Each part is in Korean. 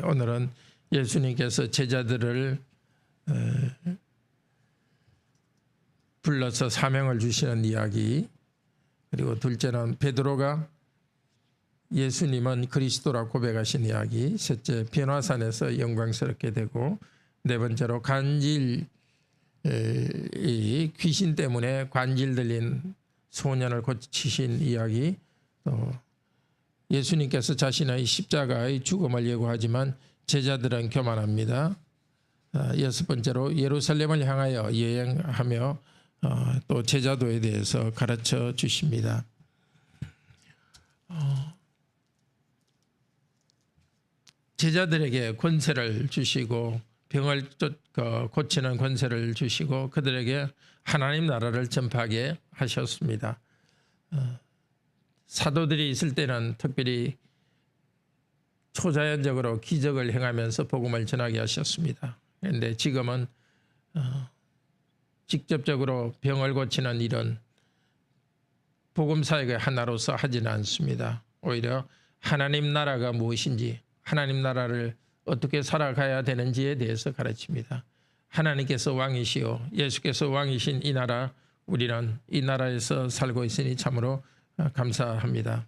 오늘은 예수님께서 제자들을 불러서 사명을 주시는 이야기, 그리고 둘째는 베드로가 예수님은 그리스도라 고백하신 이야기, 셋째 변화산에서 영광스럽게 되고, 네 번째로 간질, 이 귀신 때문에 관질 들린 소년을 고치신 이야기, 또 예수님께서 자신의 십자가의 죽음을 예고하지만 제자들은 교만합니다. 여섯 번째로 예루살렘을 향하여 여행하며 또 제자도에 대해서 가르쳐 주십니다. 제자들에게 권세를 주시고 병을 고치는 권세를 주시고 그들에게 하나님 나라를 전파하게 하셨습니다. 사도들이 있을 때는 특별히 초자연적으로 기적을 행하면서 복음을 전하게 하셨습니다. 그런데 지금은 직접적으로 병을 고치는 일은 복음 사역의 하나로서 하지는 않습니다. 오히려 하나님 나라가 무엇인지, 하나님 나라를 어떻게 살아가야 되는지에 대해서 가르칩니다. 하나님께서 왕이시오, 예수께서 왕이신 이 나라, 우리는 이 나라에서 살고 있으니 참으로 감사합니다.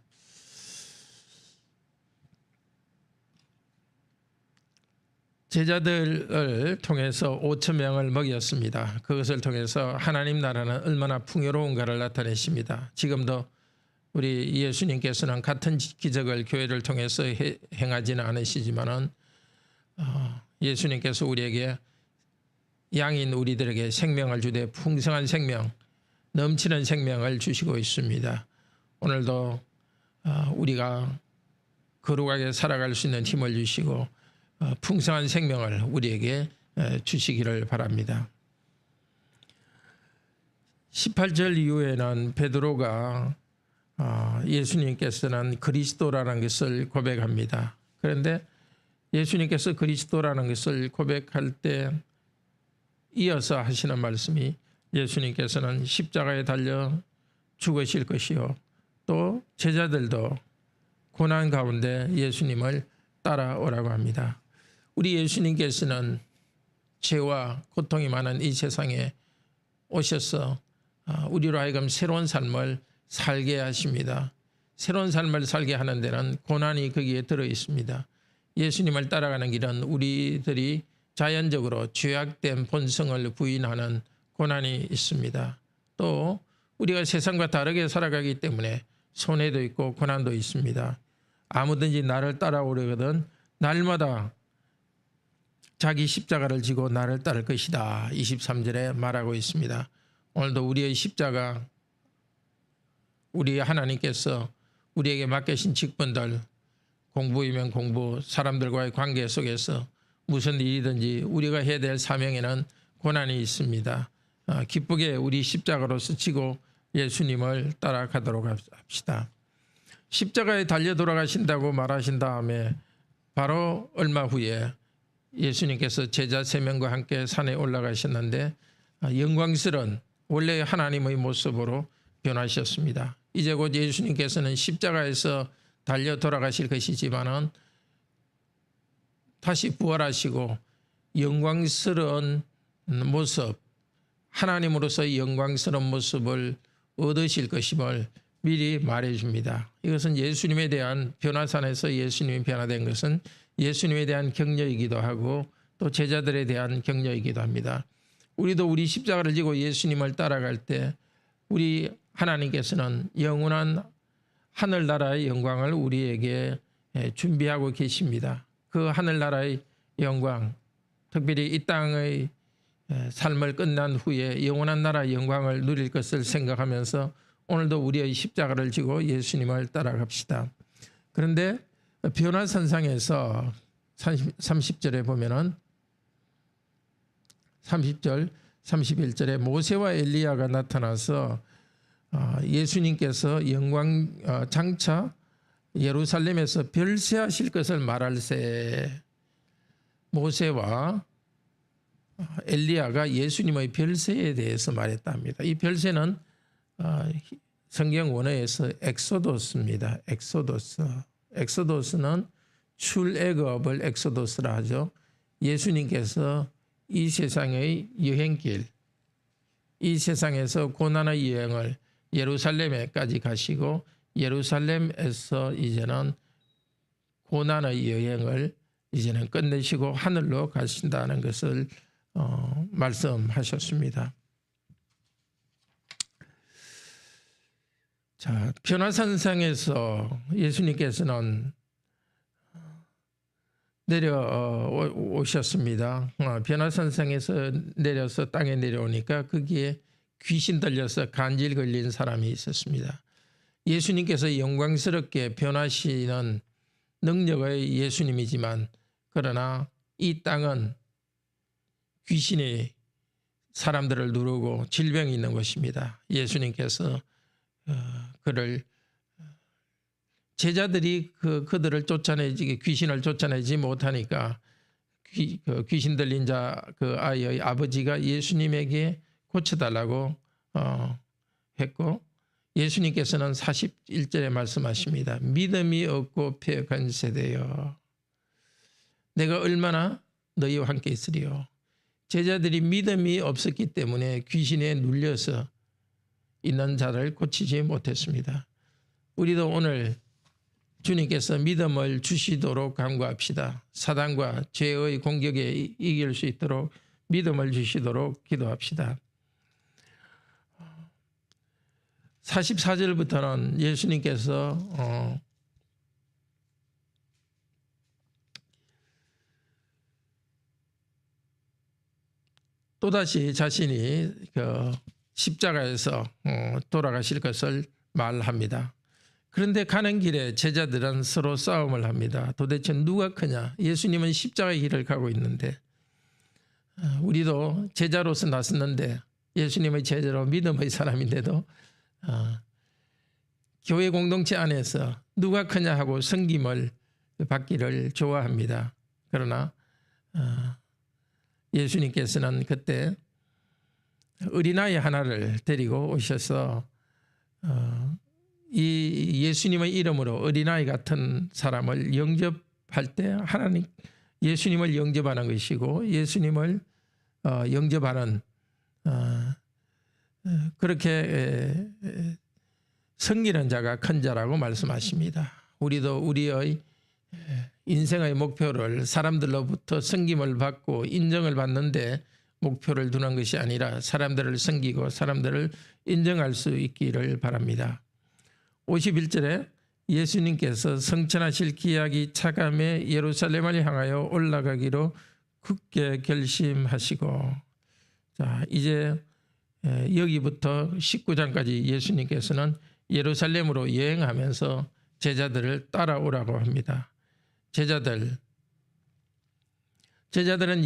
제자들을 통해서 5,000명을 먹였습니다. 그것을 통해서 하나님 나라는 얼마나 풍요로운가를 나타내십니다. 지금도 우리 예수님께서는 같은 기적을 교회를 통해서 행하지는 않으시지만은 예수님께서 우리에게 양인 우리들에게 생명을 주되 풍성한 생명, 넘치는 생명을 주시고 있습니다. 오늘도 우리가 거룩하게 살아갈 수 있는 힘을 주시고 풍성한 생명을 우리에게 주시기를 바랍니다. 18절 이후에는 베드로가 예수님께서는 그리스도라는 것을 고백합니다. 그런데 예수님께서 그리스도라는 것을 고백할 때 이어서 하시는 말씀이, 예수님께서는 십자가에 달려 죽으실 것이요 또 제자들도 고난 가운데 예수님을 따라오라고 합니다. 우리 예수님께서는 죄와 고통이 많은 이 세상에 오셔서 우리로 하여금 새로운 삶을 살게 하십니다. 새로운 삶을 살게 하는 데는 고난이 거기에 들어 있습니다. 예수님을 따라가는 길은 우리들이 자연적으로 죄악된 본성을 부인하는 고난이 있습니다. 또 우리가 세상과 다르게 살아가기 때문에 손해도 있고 고난도 있습니다. 아무든지 나를 따라오려거든 날마다 자기 십자가를 지고 나를 따를 것이다. 23절에 말하고 있습니다. 오늘도 우리의 십자가, 우리 하나님께서 우리에게 맡기신 직분들, 공부이면 공부, 사람들과의 관계 속에서 무슨 일이든지 우리가 해야 될 사명에는 고난이 있습니다. 기쁘게 우리 십자가로서 지고 예수님을 따라가도록 합시다. 십자가에 달려 돌아가신다고 말하신 다음에 바로 얼마 후에 예수님께서 제자 3명과 함께 산에 올라가셨는데 영광스러운 원래 하나님의 모습으로 변하셨습니다. 이제 곧 예수님께서는 십자가에서 달려 돌아가실 것이지만은 다시 부활하시고 영광스러운 모습, 하나님으로서의 영광스러운 모습을 얻으실 것임을 미리 말해줍니다. 이것은 예수님에 대한, 변화산에서 예수님이 변화된 것은 예수님에 대한 격려이기도 하고 또 제자들에 대한 격려이기도 합니다. 우리도 우리 십자가를 지고 예수님을 따라갈 때 우리 하나님께서는 영원한 하늘나라의 영광을 우리에게 준비하고 계십니다. 그 하늘나라의 영광, 특별히 이 땅의 삶을 끝난 후에 영원한 나라의 영광을 누릴 것을 생각하면서 오늘도 우리의 십자가를 지고 예수님을 따라갑시다. 그런데 변화산상에서 30절에 보면은 30절, 31절에 모세와 엘리야가 나타나서 예수님께서 영광 장차 예루살렘에서 별세하실 것을 말할세, 모세와 엘리야가 예수님의 별세에 대해서 말했답니다. 이 별세는 성경 원어에서 엑소도스입니다. 엑소도스는 출애굽을 엑소더스라 하죠. 예수님께서 이 세상의 여행길, 이 세상에서 고난의 여행을 예루살렘에까지 가시고 예루살렘에서 이제는 고난의 여행을 이제는 끝내시고 하늘로 가신다는 것을 말씀하셨습니다. 자, 변화산상에서 예수님께서는 내려오셨습니다. 변화산상에서 내려서 땅에 내려오니까 거기에 귀신 들려서 간질 걸린 사람이 있었습니다. 예수님께서 영광스럽게 변화시는 능력의 예수님이지만 그러나 이 땅은 귀신이 사람들을 누르고 질병이 있는 것입니다. 예수님께서 그를 제자들이 그들을 쫓아내지 귀신을 쫓아내지 못하니까 귀신 들린 자 그 아이의 아버지가 예수님에게 고쳐달라고 했고 예수님께서는 41절에 말씀하십니다. 믿음이 없고 패역한 세대여 내가 얼마나 너희와 함께 있으리요. 제자들이 믿음이 없었기 때문에 귀신에 눌려서 있는 자를 고치지 못했습니다. 우리도 오늘 주님께서 믿음을 주시도록 간구합시다. 사단과 죄의 공격에 이길 수 있도록 믿음을 주시도록 기도합시다. 44절부터는 예수님께서 또다시 자신이 십자가에서 돌아가실 것을 말합니다. 그런데 가는 길에 제자들은 서로 싸움을 합니다. 도대체 누가 크냐? 예수님은 십자가의 길을 가고 있는데 우리도 제자로서 나섰는데 예수님의 제자로 믿음의 사람인데도 교회 공동체 안에서 누가 크냐 하고 섬김을 받기를 좋아합니다. 그러나 예수님께서는 그때 어린아이 하나를 데리고 오셔서 이 예수님의 이름으로 어린아이 같은 사람을 영접할 때 하나님 예수님을 영접하는 것이고 예수님을 영접하는 그렇게 섬기는 자가 큰 자라고 말씀하십니다. 우리도 우리의 인생의 목표를 사람들로부터 섬김을 받고 인정을 받는데 목표를 두는 것이 아니라 사람들을 섬기고 사람들을 인정할 수 있기를 바랍니다. 51절에 예수님께서 성천하실 기약이 차감해 예루살렘을 향하여 올라가기로 굳게 결심하시고 자 이제 여기부터 19장까지 예수님께서는 예루살렘으로 여행하면서 제자들을 따라오라고 합니다. 제자들은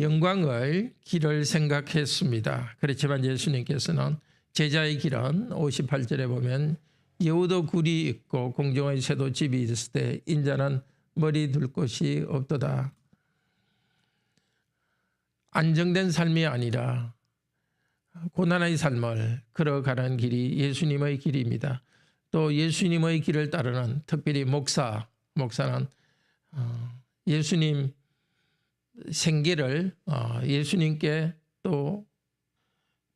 영광의 길을 생각했습니다. 그렇지만 예수님께서는 제자의 길은 58절에 보면 여우도 굴이 있고 공중의 새도 집이 있을 때 인자는 머리 둘 곳이 없도다. 안정된 삶이 아니라 고난의 삶을 걸어가는 길이 예수님의 길입니다. 또 예수님의 길을 따르는 특별히 목사는 예수님 생계를 예수님께 또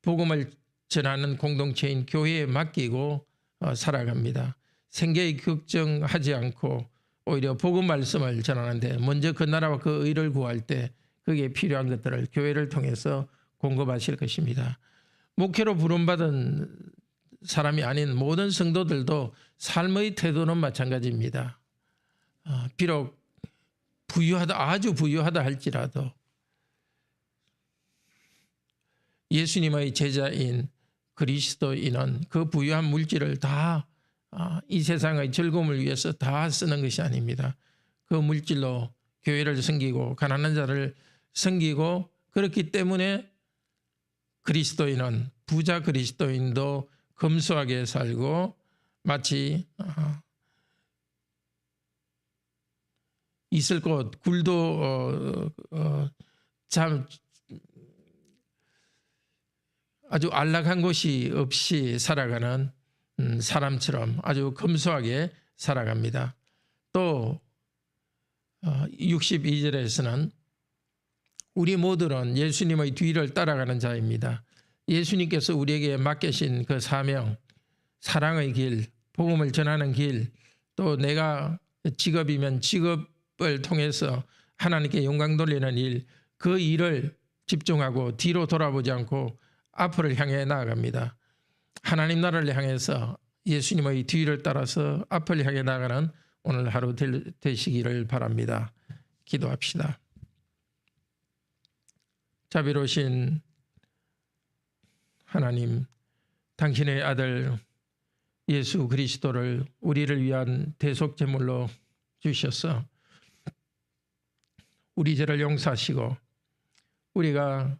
복음을 전하는 공동체인 교회에 맡기고 살아갑니다. 생계에 걱정하지 않고 오히려 복음 말씀을 전하는데 먼저 그 나라와 그 의를 구할 때 그게 필요한 것들을 교회를 통해서 공급하실 것입니다. 목회로 부름받은 사람이 아닌 모든 성도들도 삶의 태도는 마찬가지입니다. 비록 아주 부유하다 할지라도 예수님의 제자인 그리스도인은 그 부유한 물질을 다 이 세상의 즐거움을 위해서 다 쓰는 것이 아닙니다. 그 물질로 교회를 섬기고 가난한 자를 섬기고 그렇기 때문에 그리스도인은 부자 그리스도인도 검소하게 살고 마치 있을 곳 굴도 참 아주 안락한 곳이 없이 살아가는 사람처럼 아주 검소하게 살아갑니다. 또 62절에서는 우리 모두는 예수님의 뒤를 따라가는 자입니다. 예수님께서 우리에게 맡기신 그 사명, 사랑의 길, 복음을 전하는 길, 또 내가 직업이면 직업을 통해서 하나님께 영광 돌리는 일, 그 일을 집중하고 뒤로 돌아보지 않고 앞을 향해 나아갑니다. 하나님 나라를 향해서 예수님의 뒤를 따라서 앞을 향해 나가는 오늘 하루 되시기를 바랍니다. 기도합시다. 자비로우신 하나님, 당신의 아들 예수 그리스도를 우리를 위한 대속제물로 주셔서 우리 죄를 용서하시고 우리가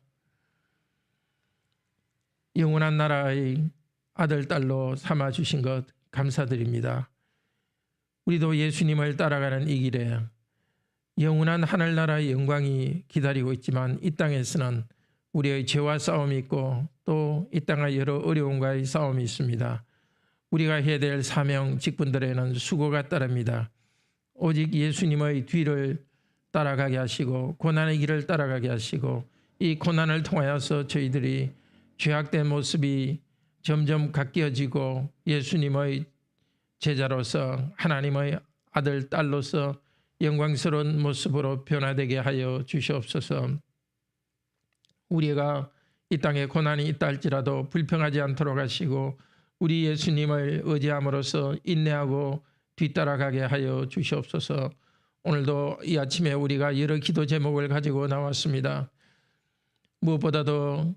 영원한 나라의 아들, 딸로 삼아주신 것 감사드립니다. 우리도 예수님을 따라가는 이 길에 영원한 하늘나라의 영광이 기다리고 있지만 이 땅에서는 우리의 죄와 싸움이 있고 또 이 땅의 여러 어려움과의 싸움이 있습니다. 우리가 해야 될 사명 직분들에는 수고가 따릅니다. 오직 예수님의 뒤를 따라가게 하시고 고난의 길을 따라가게 하시고 이 고난을 통하여서 저희들이 죄악된 모습이 점점 가뀌어지고 예수님의 제자로서 하나님의 아들, 딸로서 영광스러운 모습으로 변화되게 하여 주시옵소서. 우리가 이 땅에 고난이 있다 할지라도 불평하지 않도록 하시고 우리 예수님을 의지함으로써 인내하고 뒤따라가게 하여 주시옵소서. 오늘도 이 아침에 우리가 여러 기도 제목을 가지고 나왔습니다. 무엇보다도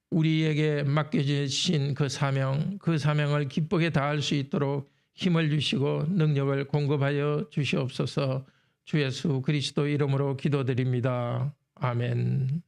우리에게 맡겨주신 그 사명을 기쁘게 다할 수 있도록 힘을 주시고 능력을 공급하여 주시옵소서. 주 예수 그리스도 이름으로 기도드립니다. 아멘.